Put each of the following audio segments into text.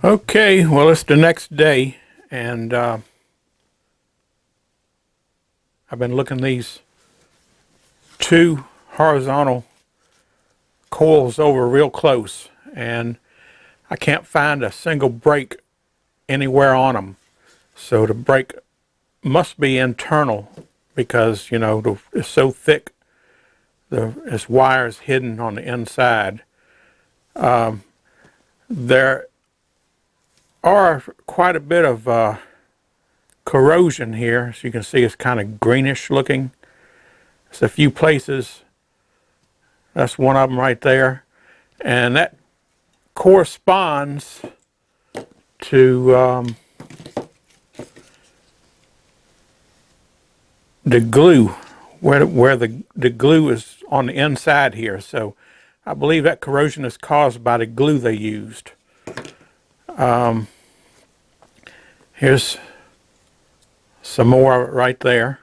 Okay, well, it's the next day, and I've been looking these two horizontal coils over real close, and I can't find a single break anywhere on them. So the break must be internal because, you know, it's so thick, this wire is hidden on the inside. There are quite a bit of corrosion here. As you can see, it's kind of greenish looking. It's a few places. That's one of them right there. And that corresponds to the glue, where the glue is on the inside here. So I believe that corrosion is caused by the glue they used. Here's some more of it right there.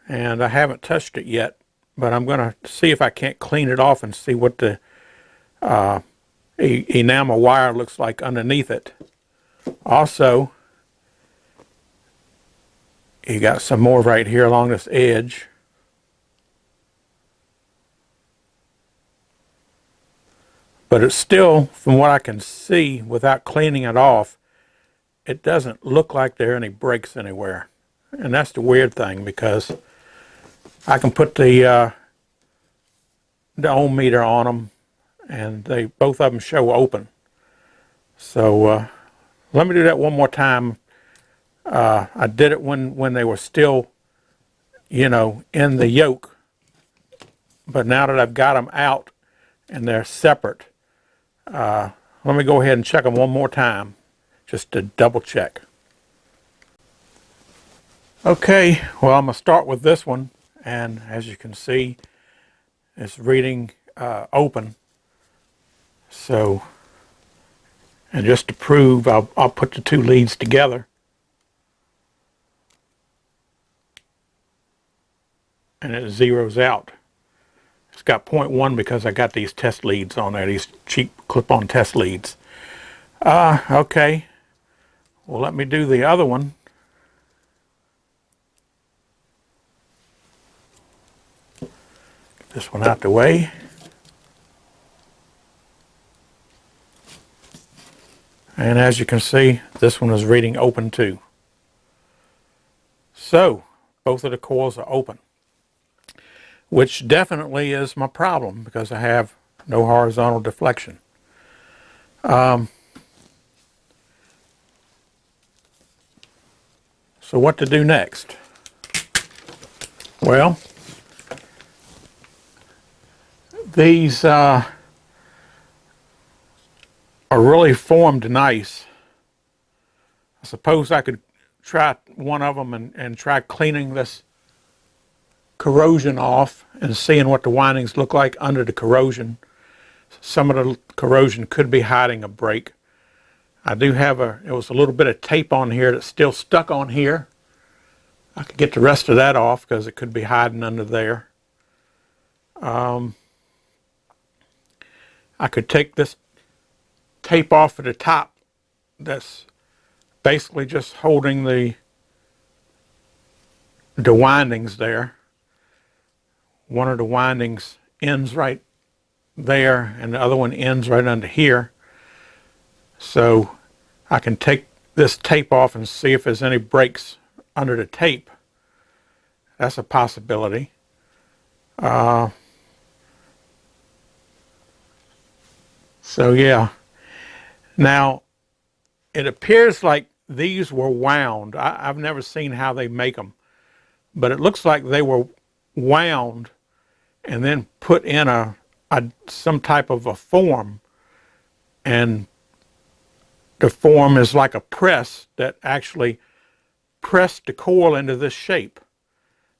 And I haven't touched it yet, but I'm going to see if I can't clean it off and see what the enamel wire looks like underneath it. Also, you got some more right here along this edge. But it's still, from what I can see without cleaning it off, it doesn't look like there are any breaks anywhere. And that's the weird thing, because I can put the ohm meter on them, and both of them show open. So let me do that one more time. I did it when they were still, you know, in the yoke. But now that I've got them out and they're separate, let me go ahead and check them one more time, just to double check. Okay, well, I'm going to start with this one, and as you can see, it's reading open. So, and just to prove, I'll put the two leads together. And it zeroes out. It's got 0.1 because I got these test leads on there, these cheap clip-on test leads. Okay. Well, let me do the other one. Get this one out the way. And as you can see, this one is reading open too. So, both of the coils are open, which definitely is my problem because I have no horizontal deflection. So what to do next? Well, these are really formed nice. I suppose I could try one of them and try cleaning this corrosion off and seeing what the windings look like under the corrosion. Some of the corrosion could be hiding a break. I do have it was a little bit of tape on here that's still stuck on here. I could get the rest of that off because it could be hiding under there. I could take this tape off at the top that's basically just holding the windings there. One of the windings ends right there and the other one ends right under here. So I can take this tape off and see if there's any breaks under the tape. That's a possibility. So yeah. Now, it appears like these were wound. I've never seen how they make them, but it looks like they were wound and then put in some type of a form, and the form is like a press that actually pressed the coil into this shape.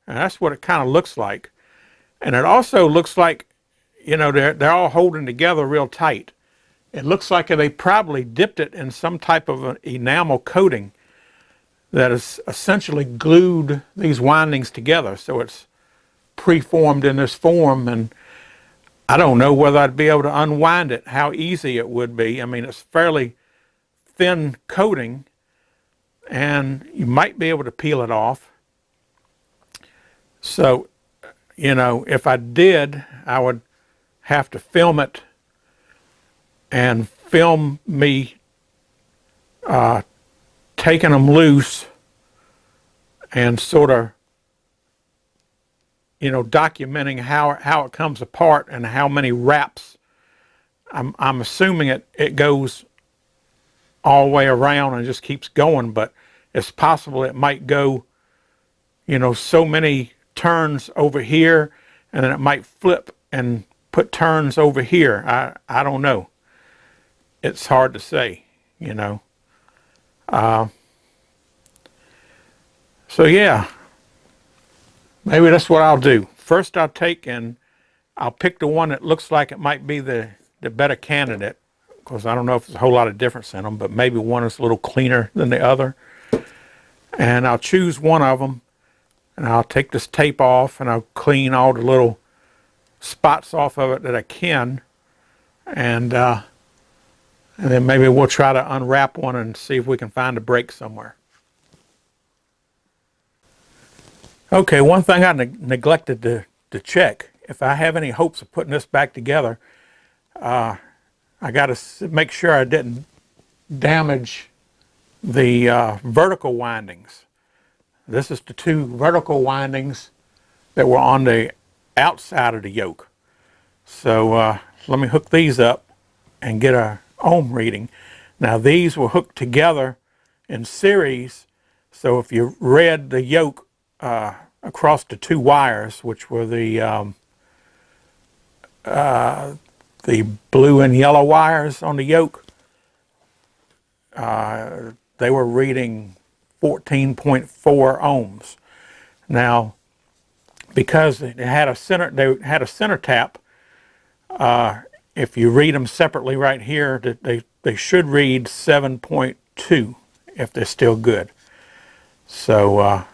And that's what it kind of looks like. And it also looks like, you know, they're all holding together real tight. It looks like they probably dipped it in some type of an enamel coating that has essentially glued these windings together. So it's preformed in this form, and I don't know whether I'd be able to unwind it, how easy it would be. I mean, it's fairly thin coating, and you might be able to peel it off. So, you know, if I did, I would have to film it and film me taking them loose and sort of, you know, documenting how it comes apart and how many wraps. I'm assuming it goes all the way around and just keeps going, but it's possible it might go, you know, so many turns over here, and then it might flip and put turns over here. I don't know. It's hard to say, you know. So yeah, maybe that's what I'll do. First I'll take and I'll pick the one that looks like it might be the better candidate, because I don't know if there's a whole lot of difference in them, but maybe one is a little cleaner than the other. And I'll choose one of them, and I'll take this tape off, and I'll clean all the little spots off of it that I can, and then maybe we'll try to unwrap one and see if we can find a break somewhere. Okay, one thing I neglected to check, if I have any hopes of putting this back together, I got to make sure I didn't damage the vertical windings. This is the two vertical windings that were on the outside of the yoke. So let me hook these up and get a ohm reading. Now these were hooked together in series, so if you read the yoke across the two wires, which were the blue and yellow wires on the yoke, they were reading 14.4 ohms. Now, because it had a center, they had a center tap. If you read them separately right here, they should read 7.2 if they're still good. So let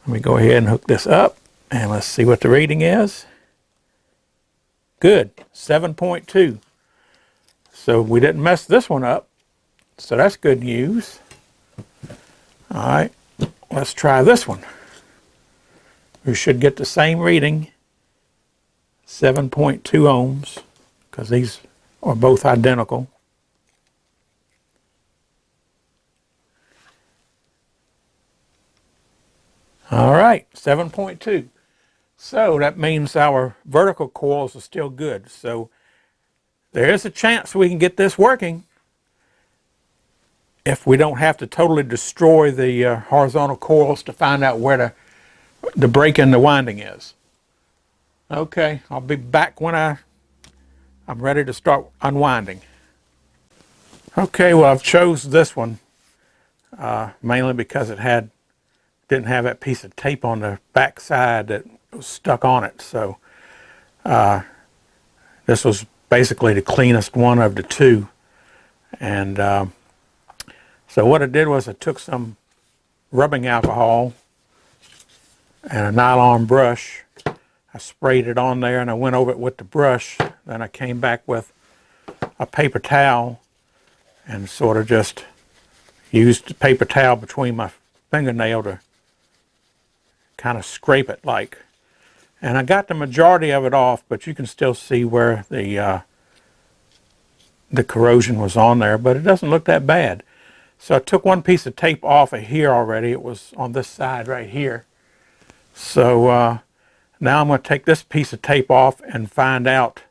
me go ahead and hook this up, and let's see what the reading is. Good, 7.2. So we didn't mess this one up, so that's good news. All right, let's try this one. We should get the same reading, 7.2 ohms, because these are both identical. All right, 7.2. So that means our vertical coils are still good. So there is a chance we can get this working if we don't have to totally destroy the horizontal coils to find out where the break in the winding is. Okay, I'll be back when I'm ready to start unwinding. Okay, well, I've chose this one mainly because it didn't have that piece of tape on the back side that was stuck on it. So this was basically the cleanest one of the two. And so what I did was I took some rubbing alcohol and a nylon brush. I sprayed it on there and I went over it with the brush. Then I came back with a paper towel and sort of just used the paper towel between my fingernail to kind of scrape it like. And I got the majority of it off, but you can still see where the corrosion was on there, but it doesn't look that bad. So I took one piece of tape off of here already. It was on this side right here. So now I'm going to take this piece of tape off and find out,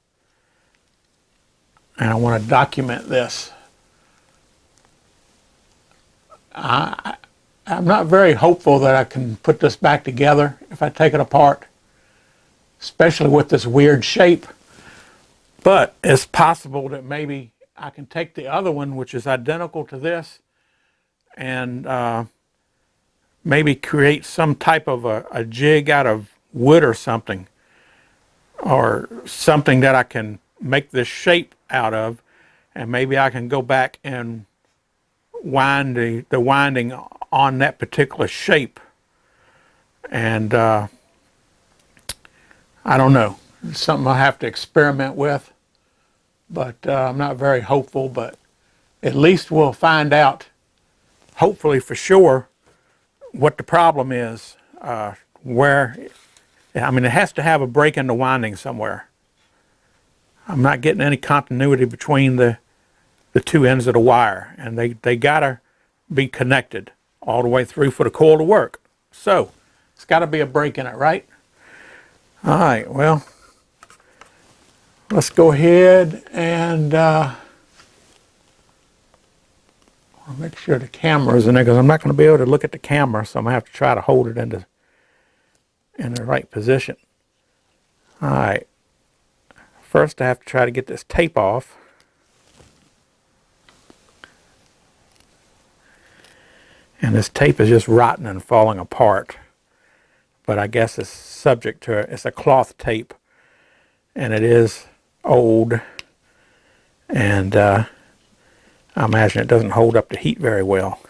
and I want to document this. I'm not very hopeful that I can put this back together if I take it apart, especially with this weird shape. But it's possible that maybe I can take the other one, which is identical to this, and maybe create some type of a jig out of wood or something that I can make this shape out of, and maybe I can go back and wind the winding on that particular shape. And I don't know. It's something I'll have to experiment with, but I'm not very hopeful, but at least we'll find out, hopefully for sure, what the problem is, where, I mean, it has to have a break in the winding somewhere. I'm not getting any continuity between the two ends of the wire, and they gotta be connected all the way through for the coil to work. So it's got to be a break in it, right? All right, well, let's go ahead and make sure the camera is in there, because I'm not going to be able to look at the camera, so I'm going to have to try to hold it in the right position. All right, first I have to try to get this tape off. And this tape is just rotten and falling apart. But I guess it's subject to, it's a cloth tape, and it is old, and I imagine it doesn't hold up to heat very well.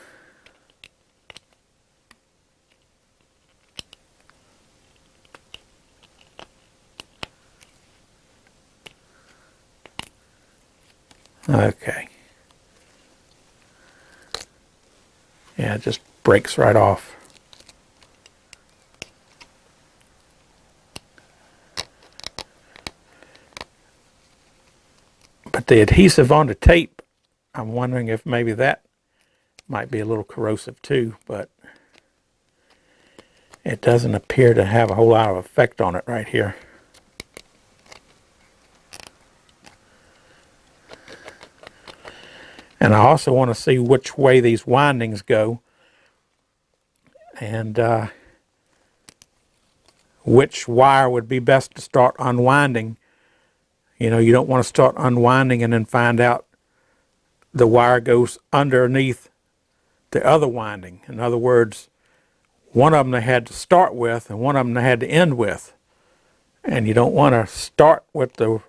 Okay. Yeah, it just breaks right off. But the adhesive on the tape, I'm wondering if maybe that might be a little corrosive too, but it doesn't appear to have a whole lot of effect on it right here. And I also want to see which way these windings go, and which wire would be best to start unwinding. You know, you don't want to start unwinding and then find out the wire goes underneath the other winding. In other words, one of them they had to start with and one of them they had to end with. And you don't want to start with the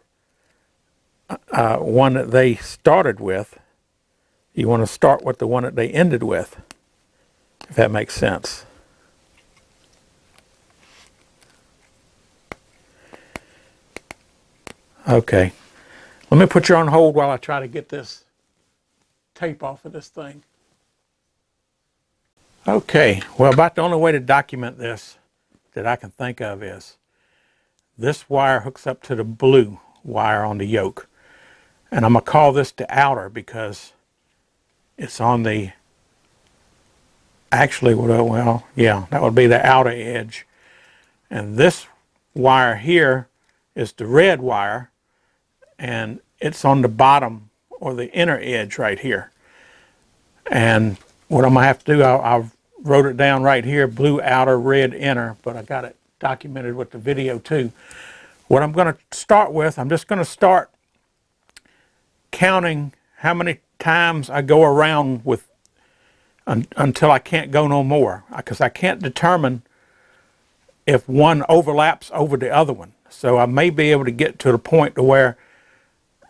one that they started with. You want to start with the one that they ended with, if that makes sense. Okay, let me put you on hold while I try to get this tape off of this thing. Okay, well, about the only way to document this that I can think of is this wire hooks up to the blue wire on the yoke. And I'm going to call this the outer because it's on the, actually, well, yeah, that would be the outer edge. And this wire here is the red wire, and it's on the bottom or the inner edge right here. And what I'm going to have to do, I wrote it down right here, blue outer, red inner, but I got it documented with the video too. What I'm going to start with, I'm just going to start counting how many times I go around with until I can't go no more, because I can't determine if one overlaps over the other one. So I may be able to get to the point to where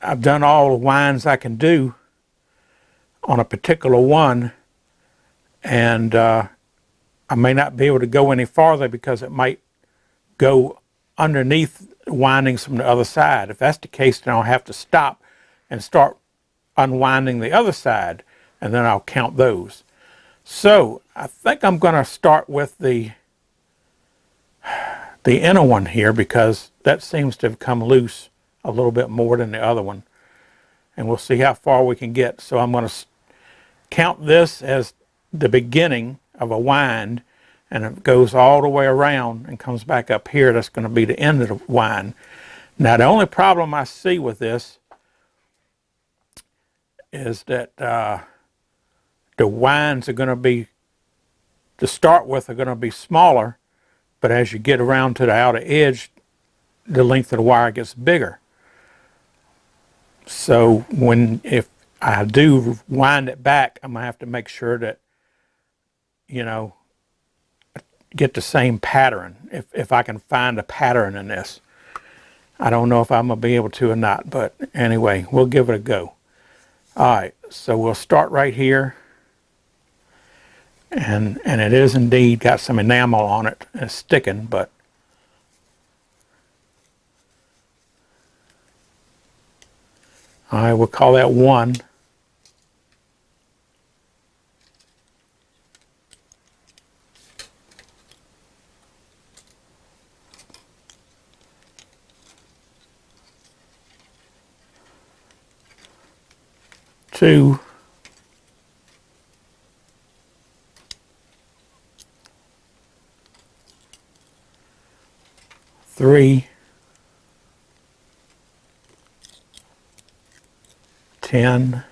I've done all the winds I can do on a particular one, and I may not be able to go any farther because it might go underneath windings from the other side. If that's the case, then I'll have to stop and start unwinding the other side, and then I'll count those. So I think I'm going to start with the inner one here, because that seems to have come loose a little bit more than the other one, and we'll see how far we can get. So I'm going to count this as the beginning of a wind, and it goes all the way around and comes back up here. That's going to be the end of the wind. Now the only problem I see with this is that the winds are going to be, to start with, are going to be smaller, but as you get around to the outer edge, the length of the wire gets bigger. So if I do wind it back, I'm going to have to make sure that, you know, get the same pattern, if I can find a pattern in this. I don't know if I'm going to be able to or not, but anyway, we'll give it a go. All right, so we'll start right here, and it is indeed got some enamel on it, and it's sticking, but All right, we'll call that 1. Two. 3. 10.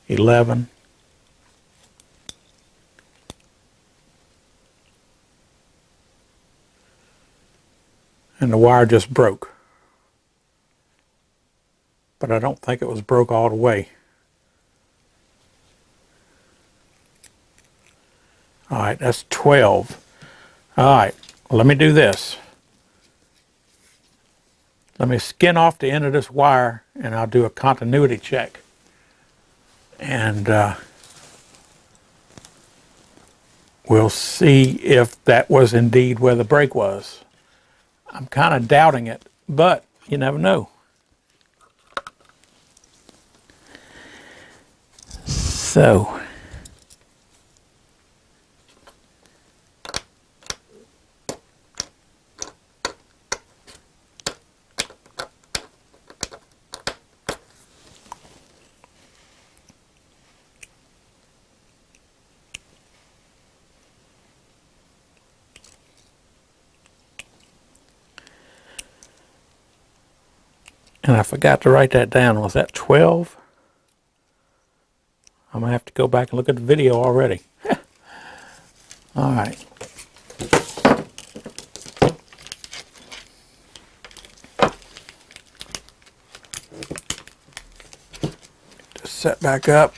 11. And the wire just broke. But I don't think it was broke all the way. All right, that's 12. All right, well, let me do this. Let me skin off the end of this wire and I'll do a continuity check. And we'll see if that was indeed where the break was. I'm kind of doubting it, but you never know. So, and I forgot to write that down. Was that 12? I'm going to have to go back and look at the video already. All right. Just set back up.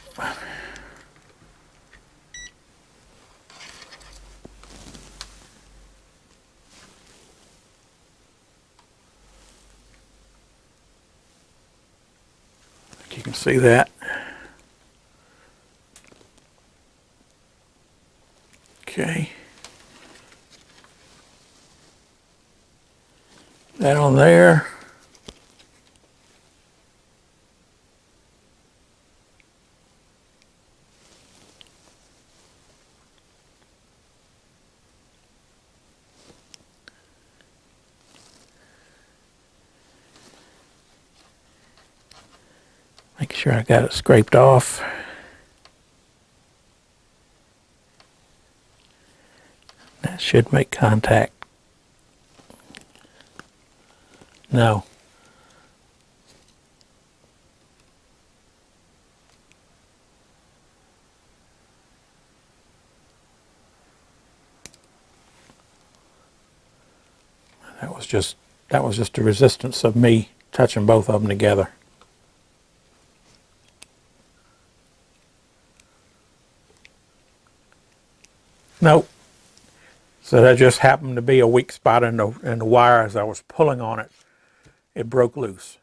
You can see that. Okay. That on there. Make sure I got it scraped off. That should make contact. No. That was just the resistance of me touching both of them together. Nope. So that just happened to be a weak spot in the wire as I was pulling on it. It broke loose.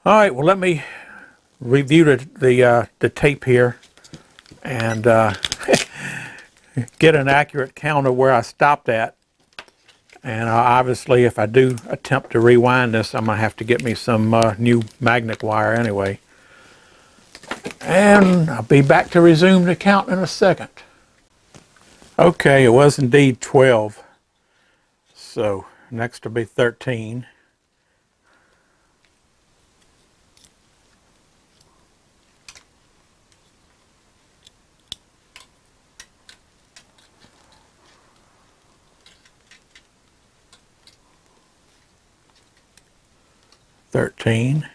All right, well, let me review the tape here and get an accurate count of where I stopped at. And obviously, if I do attempt to rewind this, I'm going to have to get me some new magnet wire anyway. And I'll be back to resume the count in a second. Okay, it was indeed 12. So next will be 13. Thirteen.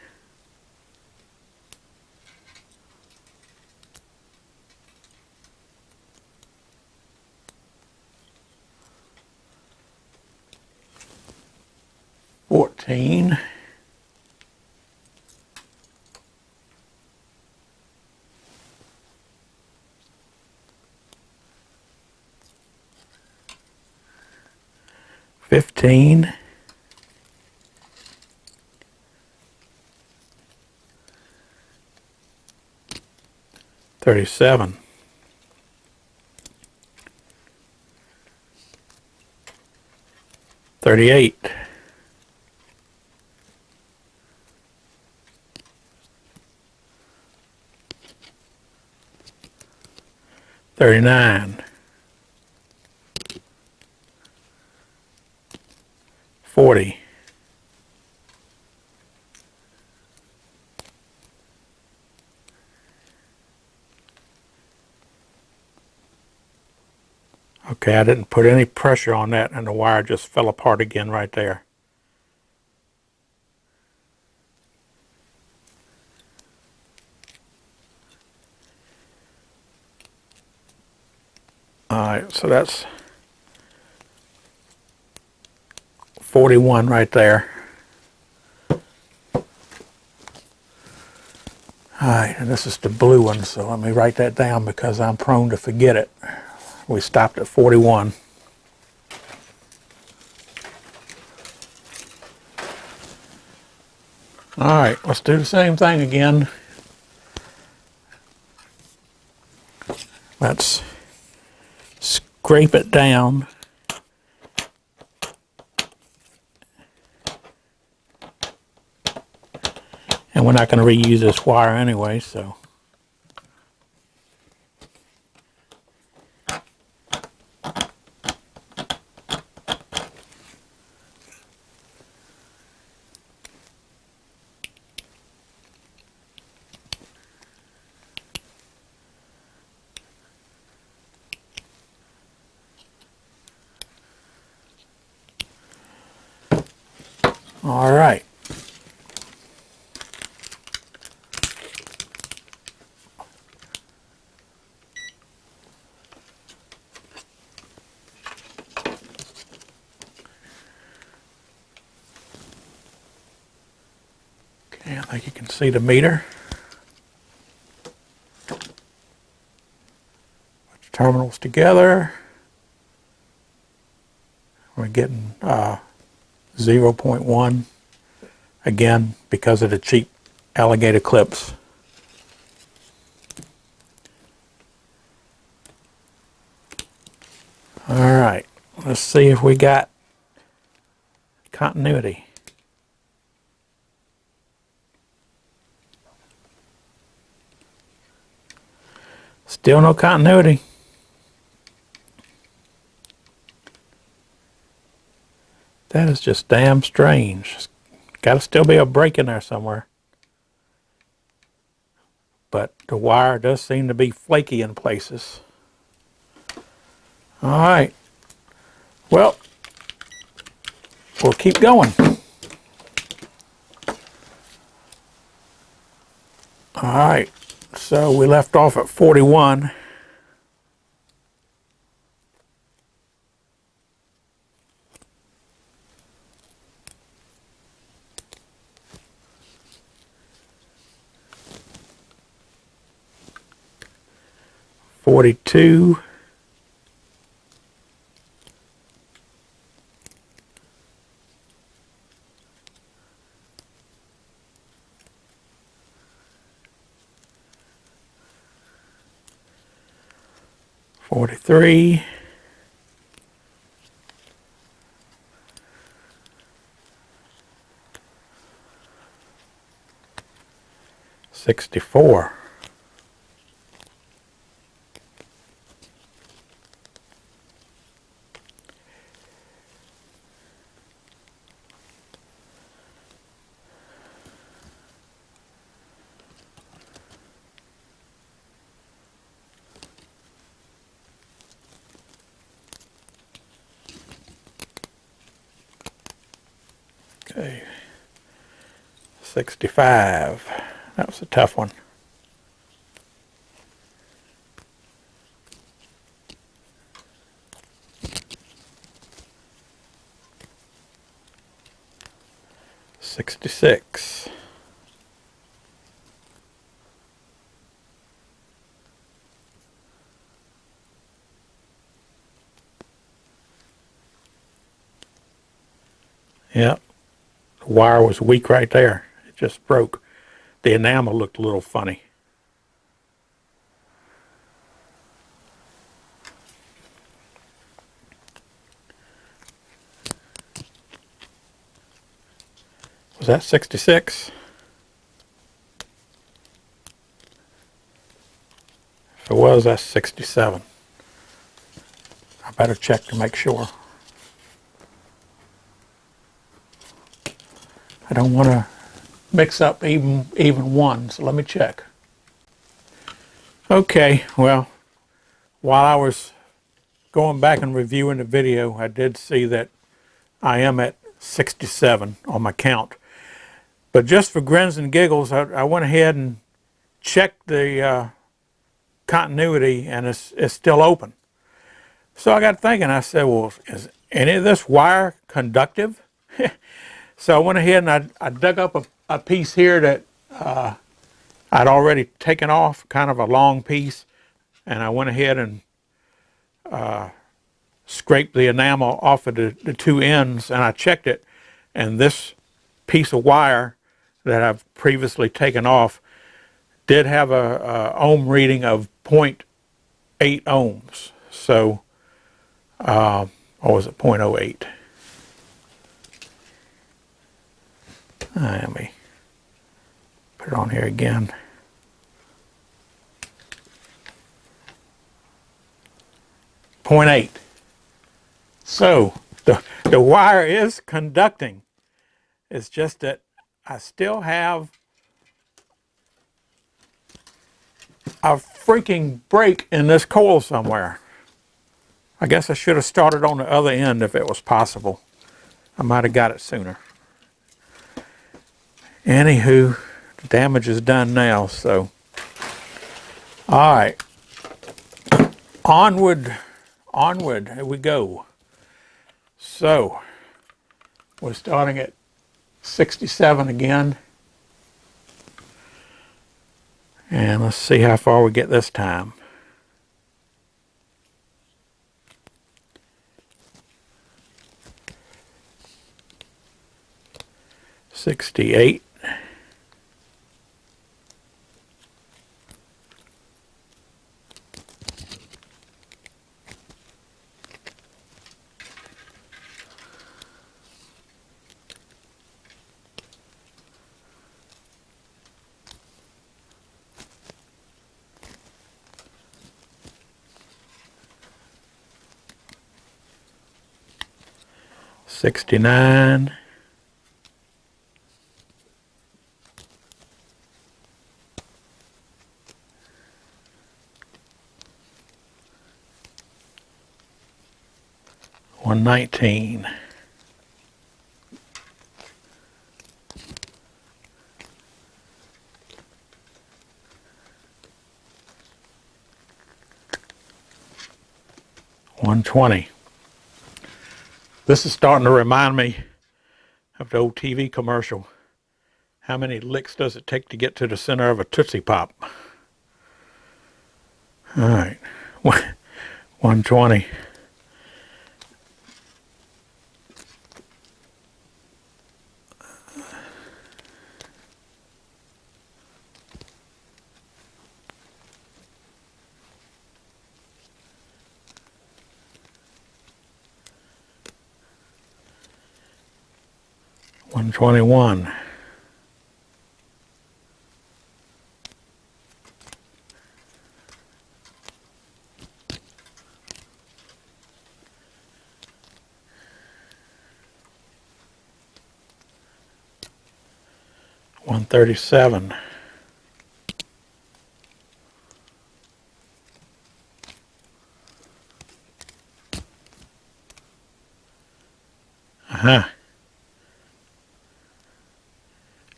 14. 15. 37. 38. 39. 40. 'Okay, I didn't put any pressure on that and the wire just fell apart again right there. Alright, so that's 41 right there. Alright, and this is the blue one, so let me write that down because I'm prone to forget it. We stopped at 41. Alright, let's do the same thing again. Let's scrape it down. And we're not going to reuse this wire anyway, so. All right. Okay, I think you can see the meter. Put your terminals together. We're getting 0.1 again because of the cheap alligator clips. All right, let's see if we got continuity. Still no continuity. That is just damn strange. Got to still be a break in there somewhere. But the wire does seem to be flaky in places. All right. Well, we'll keep going. All right. So we left off at 41. $42. $43. $64. Okay. 65. That was a tough one. $66. Yep. The wire was weak right there. It just broke. The enamel looked a little funny. Was that 66? If it was, that's 67. I better check to make sure. I don't want to mix up even one, so let me check. Okay, well, while I was going back and reviewing the video, I did see that I am at 67 on my count. But just for grins and giggles, I went ahead and checked the continuity, and it's still open. So I got thinking, I said, well, is any of this wire conductive? So I went ahead and I dug up a piece here that I'd already taken off, kind of a long piece, and I went ahead and scraped the enamel off of the two ends, and I checked it, and this piece of wire that I've previously taken off did have a ohm reading of 0.8 ohms. So, or was it 0.08? Let me put it on here again. .8. So the wire is conducting. It's just that I still have a freaking break in this coil somewhere. I guess I should have started on the other end if it was possible. I might have got it sooner. Anywho, the damage is done now, so. All right. Onward, here we go. So, we're starting at 67 again. And let's see how far we get this time. 68. 69. 119. 120. This is starting to remind me of the old TV commercial. How many licks does it take to get to the center of a Tootsie Pop? All right, 120. $121. $137.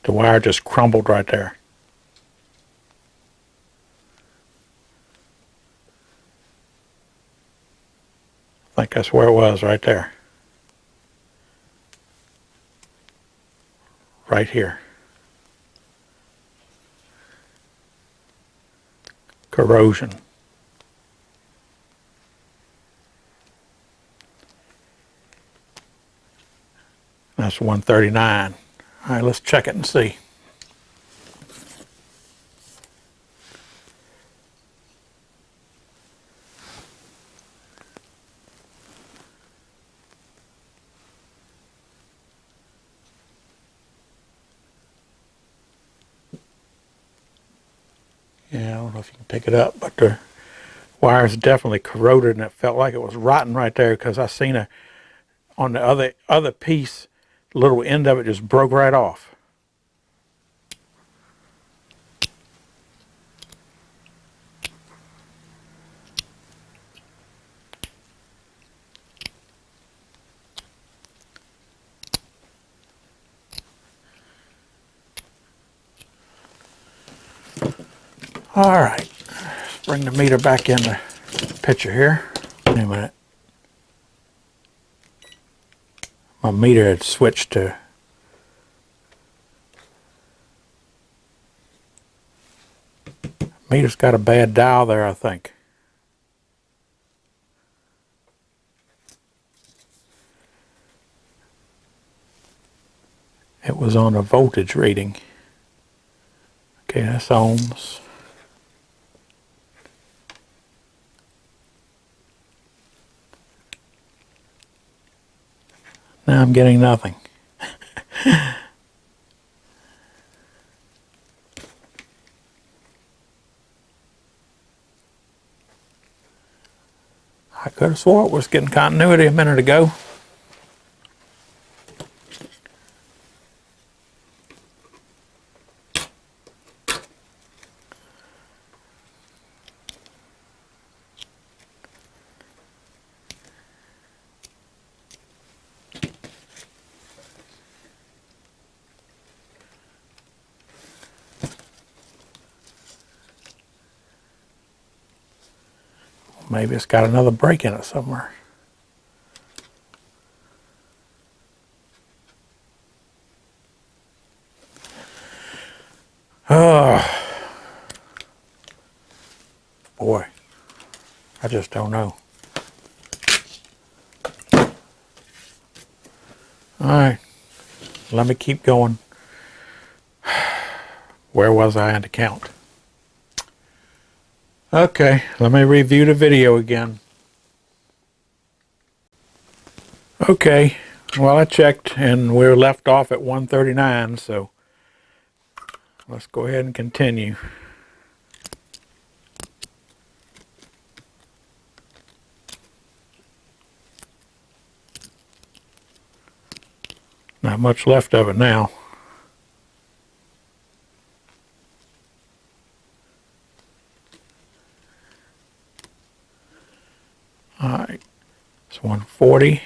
The wire just crumbled right there. I think that's where it was, right there. Right here. Corrosion. That's 139. All right, let's check it and see. Yeah, I don't know if you can pick it up, but the wire's definitely corroded, and it felt like it was rotten right there because I seen on the other piece, the little end of it just broke right off. All right, let's bring the meter back in the picture here. Wait a minute. My meter had switched to meter's got a bad dial there, I think. It was on a voltage reading. Okay, that's ohms. Now I'm getting nothing. I could have swore it was getting continuity a minute ago. Maybe it's got another break in it somewhere. Oh, boy. I just don't know. All right. Let me keep going. Where was I in the count? Okay, let me review the video again. Okay, well I checked and we're left off at 139, so let's go ahead and continue. Not much left of it now. Alright, it's 140.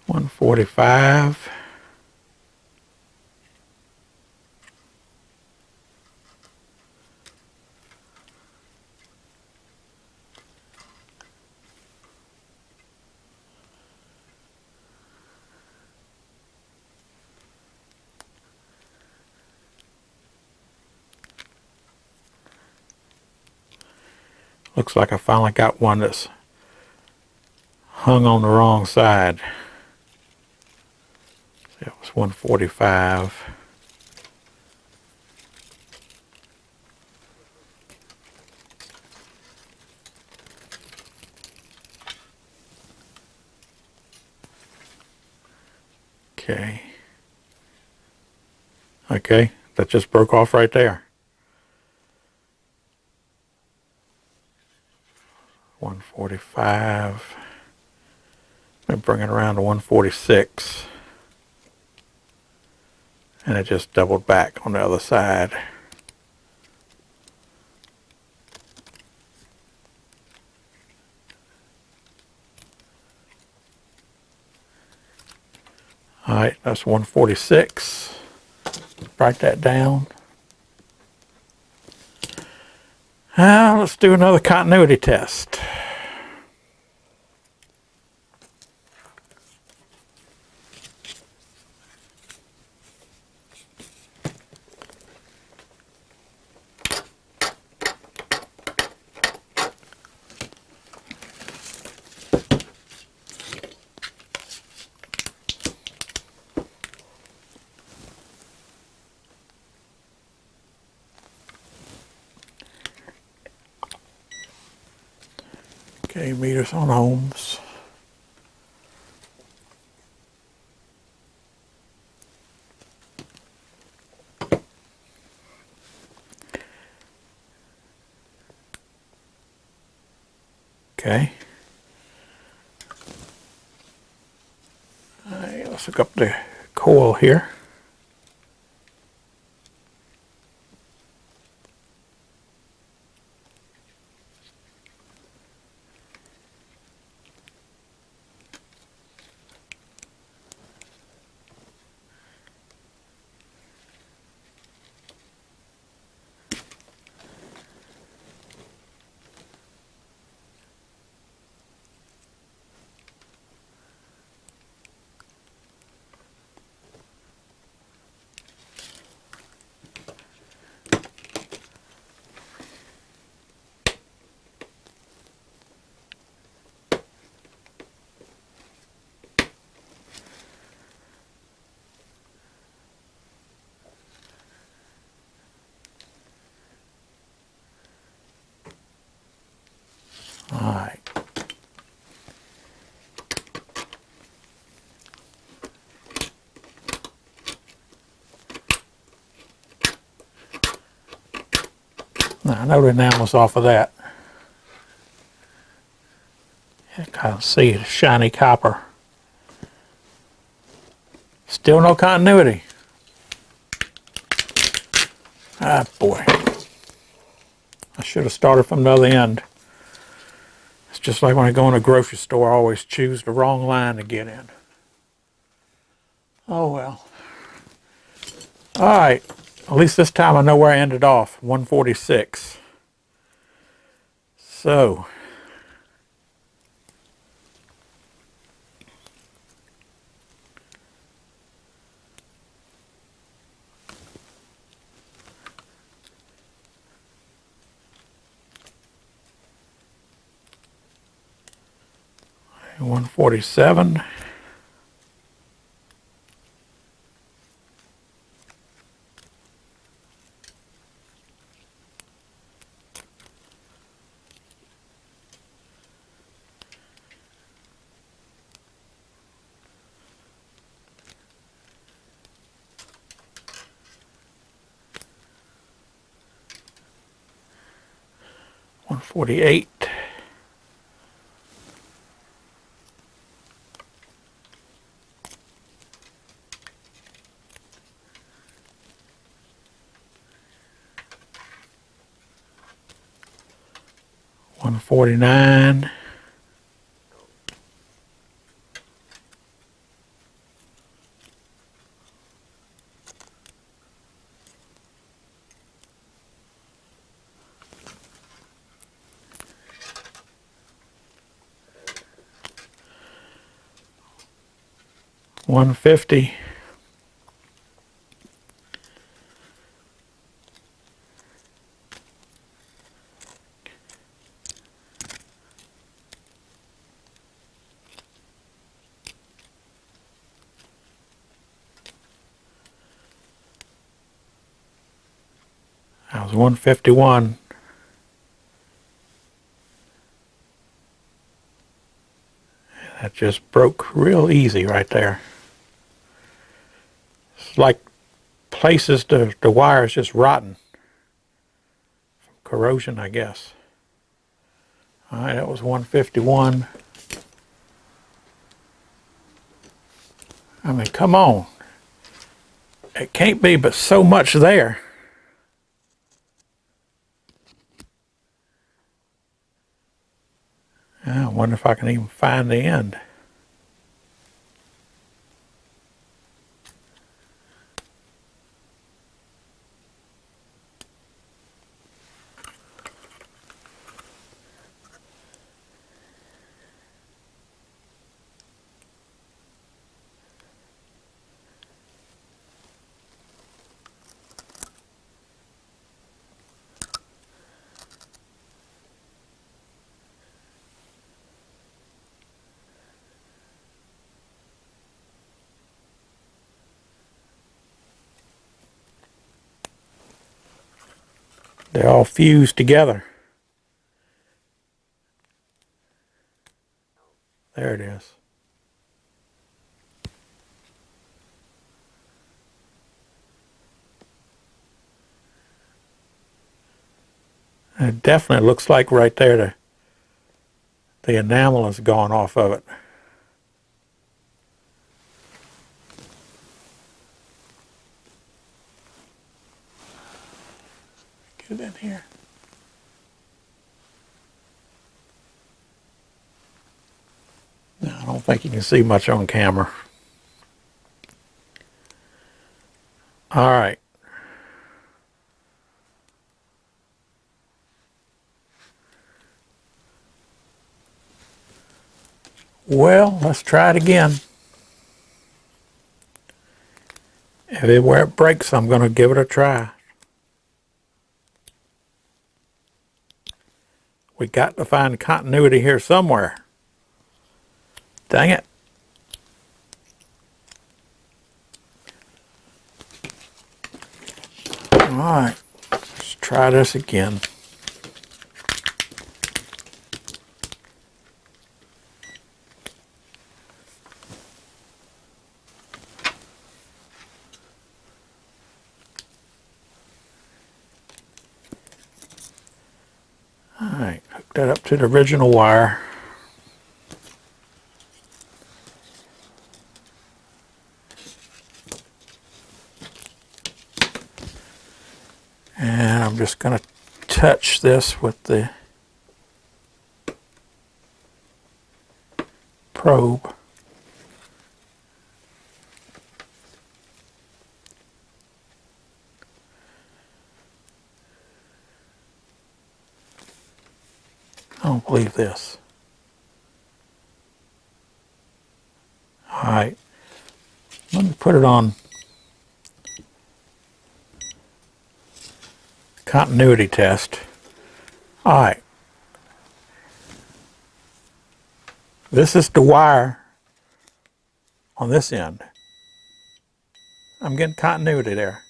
$145. Looks like I finally got one that's hung on the wrong side. That was 145. Okay. Okay, that just broke off right there. 145. Let me bring it around to 146. And it just doubled back on the other side. Alright, that's 146. Write that down. Now let's do another continuity test. Okay, meters on ohms. Okay. All right, let's look up the coil here. All right. Now, I know the enamel's off of that. I can see the shiny copper. Still no continuity. Ah, boy. I should have started from the other end. It's just like when I go in a grocery store, I always choose the wrong line to get in. Oh well. All right. At least this time I know where I ended off. 146. So. And 147. One 48. One 49. $150. That was 151. That just broke real easy right there. It's like places the wire is just rotten. From corrosion, I guess. All right, that was 151. I mean, come on. It can't be but so much there. I wonder if I can even find the end. They're all fused together. It definitely looks like right there the enamel has gone off of it. Get it in here. No, I don't think you can see much on camera. All right. Well, let's try it again. Everywhere it breaks, I'm going to give it a try. We got to find continuity here somewhere. Dang it. All right, let's try this again. All right, hook that up to the original wire. And I'm just going to touch this with the probe. I don't believe this. All right, let me put it on continuity test. All right, this is the wire on this end. I'm getting continuity there.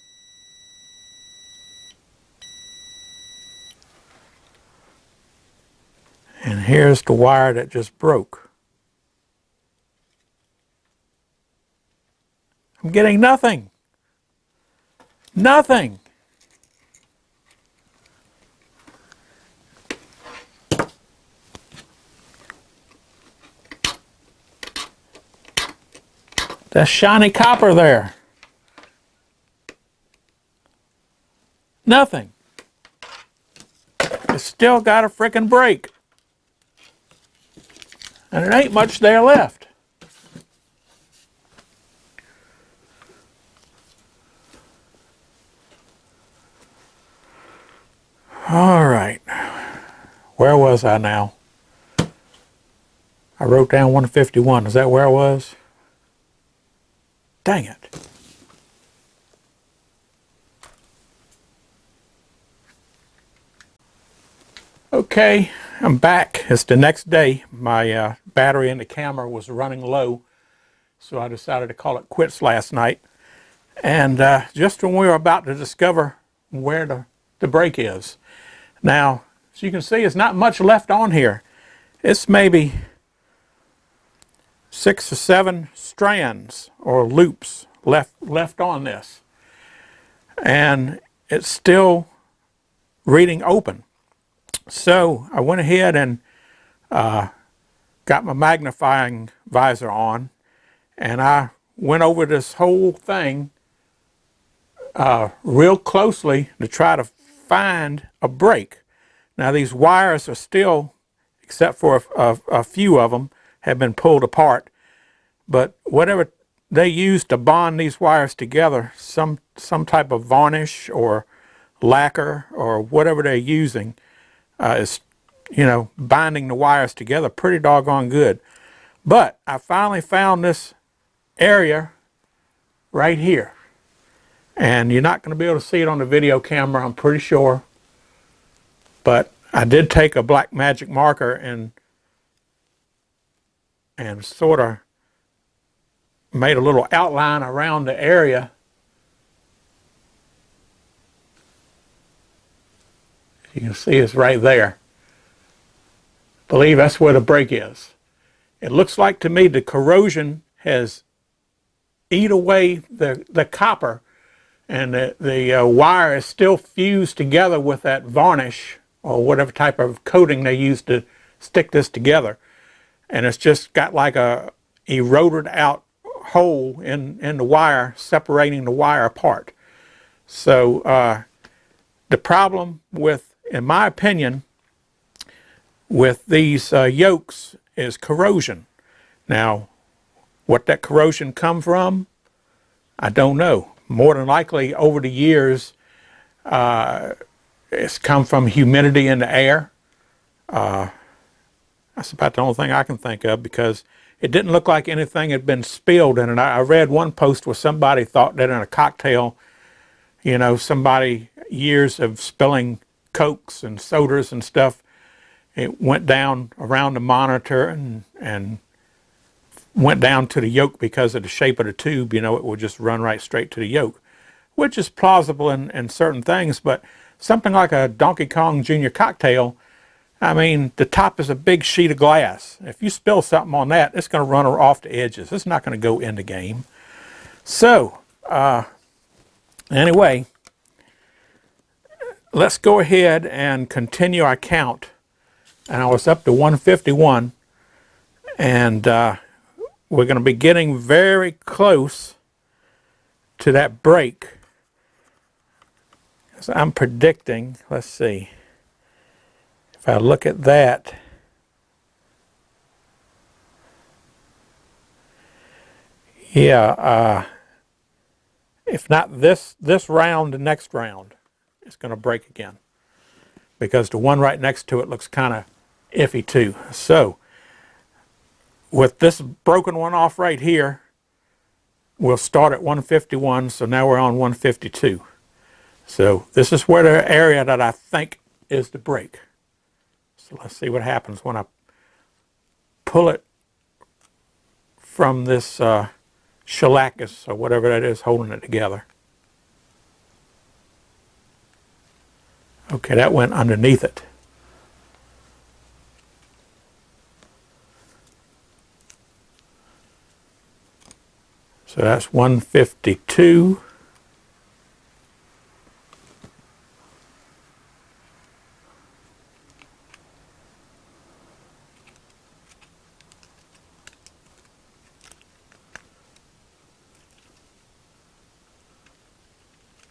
And here's the wire that just broke. I'm getting nothing. Nothing. That shiny copper there. Nothing. It's still got a frickin' break. And it ain't much there left. All right. Where was I now? I wrote down 151. Is that where I was? Dang it. Okay, I'm back. It's the next day. My battery in the camera was running low, so I decided to call it quits last night. And just when we were about to discover where the break is. Now, as you can see, there's not much left on here. It's maybe 6 or 7 strands or loops left on this. And it's still reading open. So I went ahead and got my magnifying visor on, and I went over this whole thing real closely to try to find a break. Now these wires are still, except for a few of them, have been pulled apart. But whatever they use to bond these wires together, some type of varnish or lacquer or whatever they're using, is, binding the wires together pretty doggone good. But I finally found this area right here. And you're not going to be able to see it on the video camera, I'm pretty sure. But I did take a black magic marker and sort of made a little outline around the area. You can see it's right there. I believe that's where the break is. It looks like to me the corrosion has eat away the copper, and the wire is still fused together with that varnish or whatever type of coating they use to stick this together. And it's just got like a eroded out hole in the wire, separating the wire apart. So the problem with, in my opinion, with these yokes is corrosion. Now, what that corrosion come from, I don't know. More than likely, over the years, it's come from humidity in the air. That's about the only thing I can think of, because it didn't look like anything had been spilled in it. I read one post where somebody thought that in a cocktail, you know, somebody, years of spilling Cokes and sodas and stuff, it went down around the monitor and went down to the yoke because of the shape of the tube. You know, it would just run right straight to the yoke, which is plausible in certain things. But something like a Donkey Kong Jr. cocktail, I mean, the top is a big sheet of glass. If you spill something on that, it's going to run off the edges. It's not going to go in the game. So, anyway, let's go ahead and continue our count. And I was up to 151. And we're going to be getting very close to that break. So I'm predicting, let's see. If I look at that, yeah, if not this round, the next round, it's going to break again, because the one right next to it looks kind of iffy too. So with this broken one off right here, we'll start at 151. So now we're on 152. So this is where the area that I think is the break. So let's see what happens when I pull it from this shellacus or whatever that is holding it together. Okay, that went underneath it. So that's 152.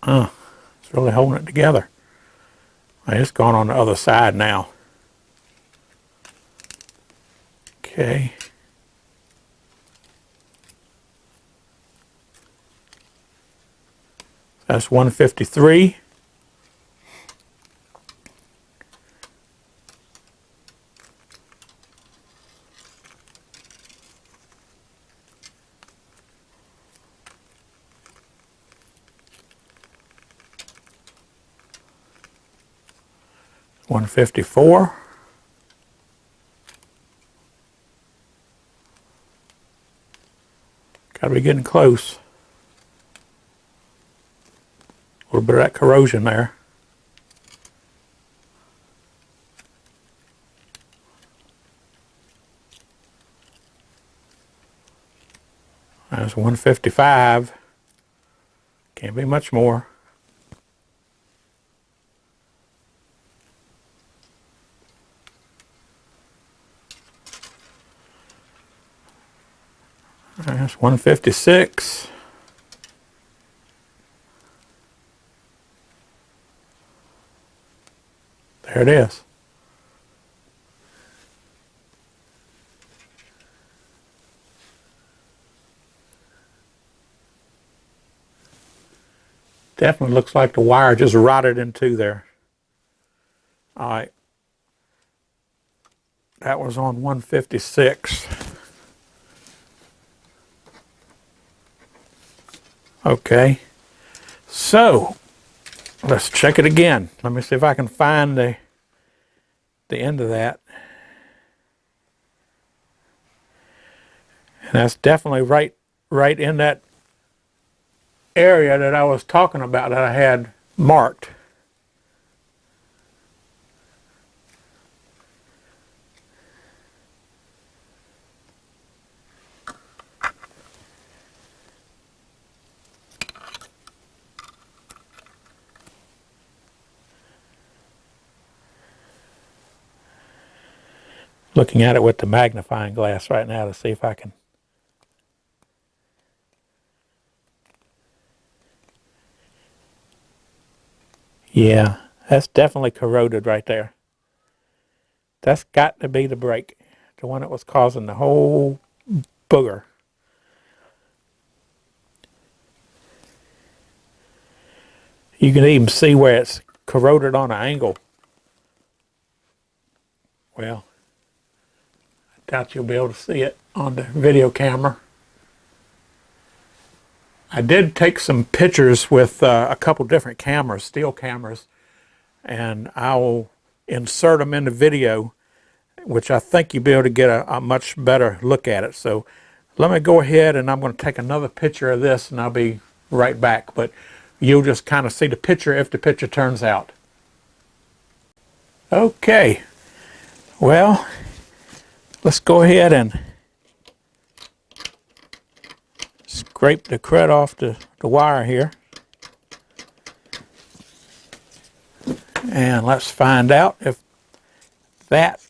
It's really holding it together. It's gone on the other side now. Okay. That's 153. $154. Got to be getting close. A little bit of that corrosion there. That's 155. Can't be much more. That's 156. There it is. Definitely looks like the wire just rotted into there. All right. That was on 156. Okay. So, let's check it again. Let me see if I can find the end of that. And that's definitely right in that area that I was talking about that I had marked. looking at it with the magnifying glass right now to see if I can. Yeah, that's definitely corroded right there. That's got to be the brake, the one that was causing the whole booger. You can even see where it's corroded on an angle. Well, I doubt you'll be able to see it on the video camera. I did take some pictures with a couple different cameras, still cameras, and I'll insert them in the video, which I think you'll be able to get a much better look at it. So let me go ahead and I'm going to take another picture of this and I'll be right back. But you'll just kind of see the picture if the picture turns out. Okay, well, let's go ahead and scrape the crud off the wire here. And let's find out if that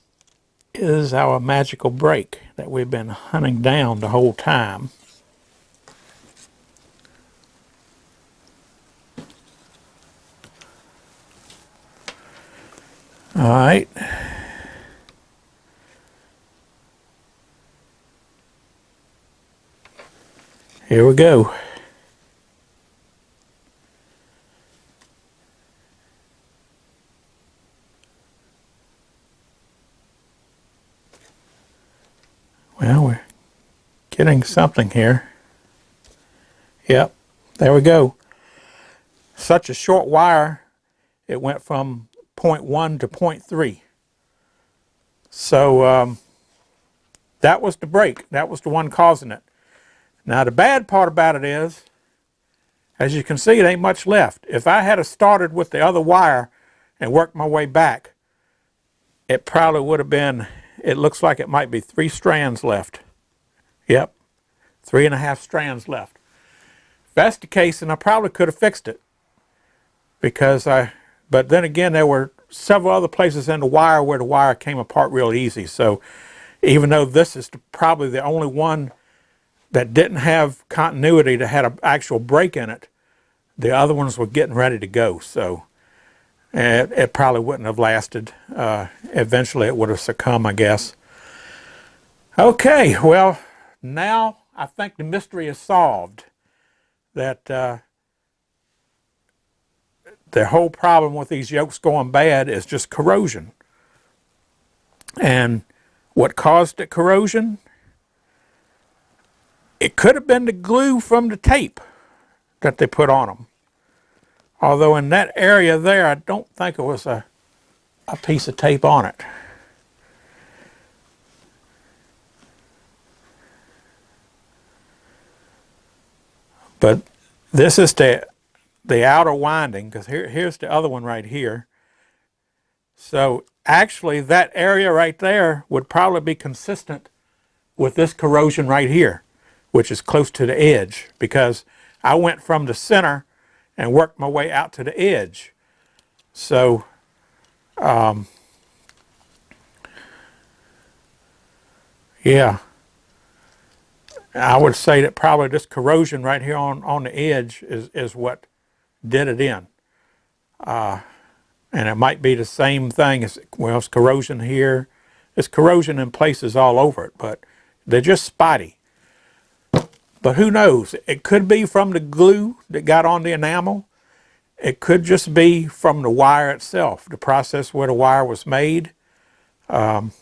is our magical brake that we've been hunting down the whole time. All right. Here we go. Well, we're getting something here. Yep, there we go. Such a short wire, it went from 0.1 to 0.3. So that was the brake. That was the one causing it. Now the bad part about it is, as you can see, it ain't much left. If I had started with the other wire and worked my way back, it probably would have been, it looks like it might be 3 strands left. Yep, 3.5 strands left. If that's the case, then I probably could have fixed it. But then again, there were several other places in the wire where the wire came apart real easy. So even though this is probably the only one that didn't have continuity, that had an actual break in it, the other ones were getting ready to go. So it probably wouldn't have lasted. Eventually it would have succumbed, I guess. Okay, well, now I think the mystery is solved. That the whole problem with these yokes going bad is just corrosion. And what caused the corrosion? It could have been the glue from the tape that they put on them. Although in that area there, I don't think it was a piece of tape on it. But this is the outer winding, because here's the other one right here. So actually that area right there would probably be consistent with this corrosion right here, which is close to the edge, because I went from the center and worked my way out to the edge. So yeah, I would say that probably this corrosion right here on the edge is what did it in. And it might be the same thing as, well, it's corrosion here. It's corrosion in places all over it, but they're just spotty. But who knows? It could be from the glue that got on the enamel. It could just be from the wire itself, the process where the wire was made. The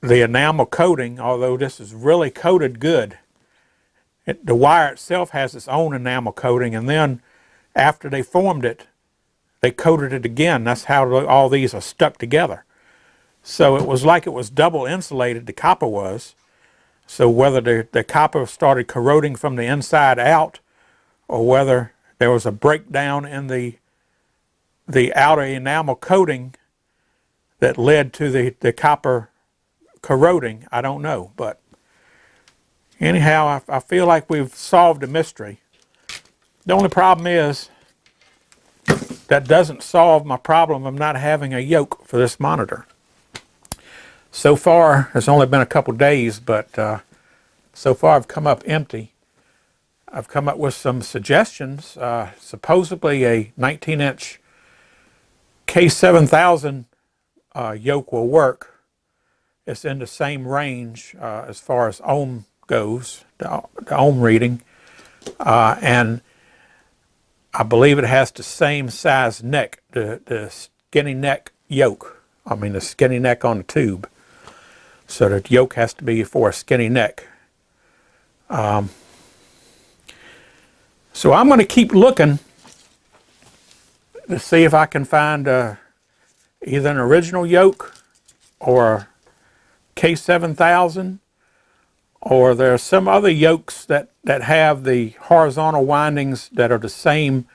enamel coating, although this is really coated good, the wire itself has its own enamel coating, and then after they formed it, they coated it again. That's how all these are stuck together. So it was like it was double insulated, the copper was. So whether the copper started corroding from the inside out, or whether there was a breakdown in the outer enamel coating that led to the copper corroding, I don't know. But anyhow, I feel like we've solved the mystery. The only problem is that doesn't solve my problem of not having a yoke for this monitor. So far, it's only been a couple days, but so far I've come up empty. I've come up with some suggestions. Supposedly a 19-inch K7000 yoke will work. It's in the same range as far as ohm goes, the ohm reading. And I believe it has the same size neck, the skinny neck yoke. I mean the skinny neck on the tube. So the yoke has to be for a skinny neck. So I'm going to keep looking to see if I can find either an original yoke or a K7000, or there are some other yokes that have the horizontal windings that are the same,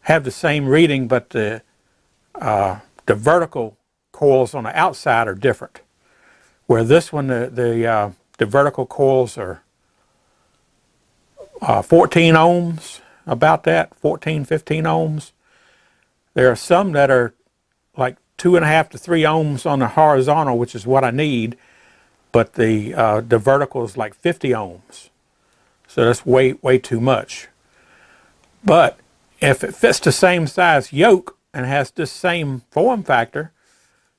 have the same reading, but the vertical coils on the outside are different. Where this one, the vertical coils are 14 ohms, about that, 14, 15 ohms. There are some that are like 2.5 to 3 ohms on the horizontal, which is what I need, but the vertical is like 50 ohms. So that's way too much. But if it fits the same size yoke and has this same form factor,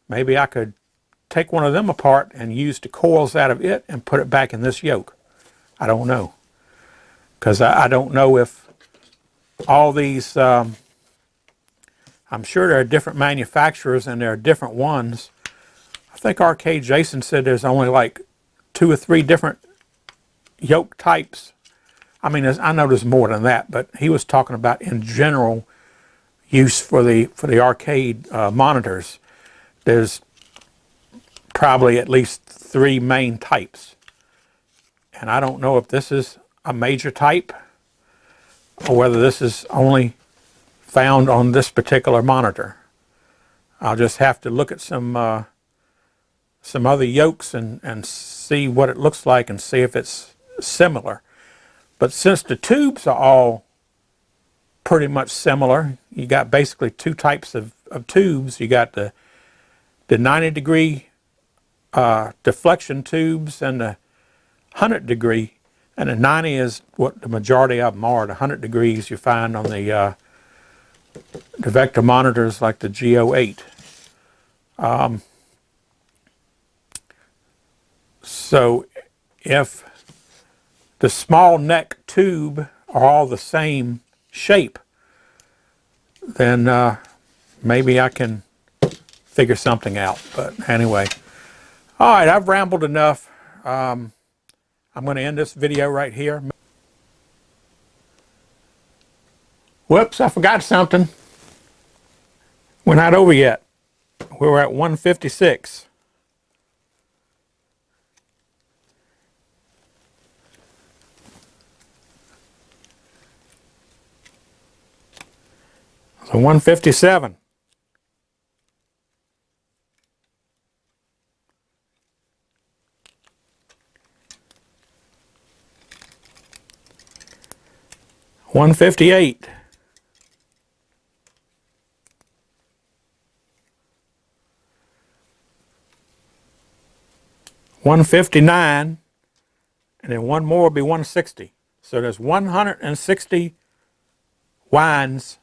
maybe I could take one of them apart and use the coils out of it and put it back in this yoke. I don't know. Because I don't know if all these, I'm sure there are different manufacturers and there are different ones. I think Arcade Jason said there's only like 2 or 3 different yoke types. I mean, I know there's more than that, but he was talking about in general use for the arcade monitors. There's probably at least 3 main types. And I don't know if this is a major type or whether this is only found on this particular monitor. I'll just have to look at some other yokes and see what it looks like and see if it's similar. But since the tubes are all pretty much similar, you got basically 2 types of tubes. You got the 90-degree deflection tubes and the 100-degree. And the 90 is what the majority of them are. The 100 degrees you find on the vector monitors like the G08. So if the small neck tube are all the same shape, then maybe I can figure something out. But anyway, all right, I've rambled enough. I'm going to end this video right here. Whoops, I forgot something. We're not over yet. We're at 156. So 157. $158. $159, and then one more will be 160. So there's 160 winds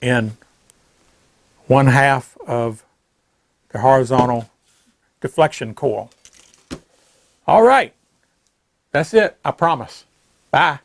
in 1/2 of the horizontal deflection coil. All right, that's it, I promise. Bye.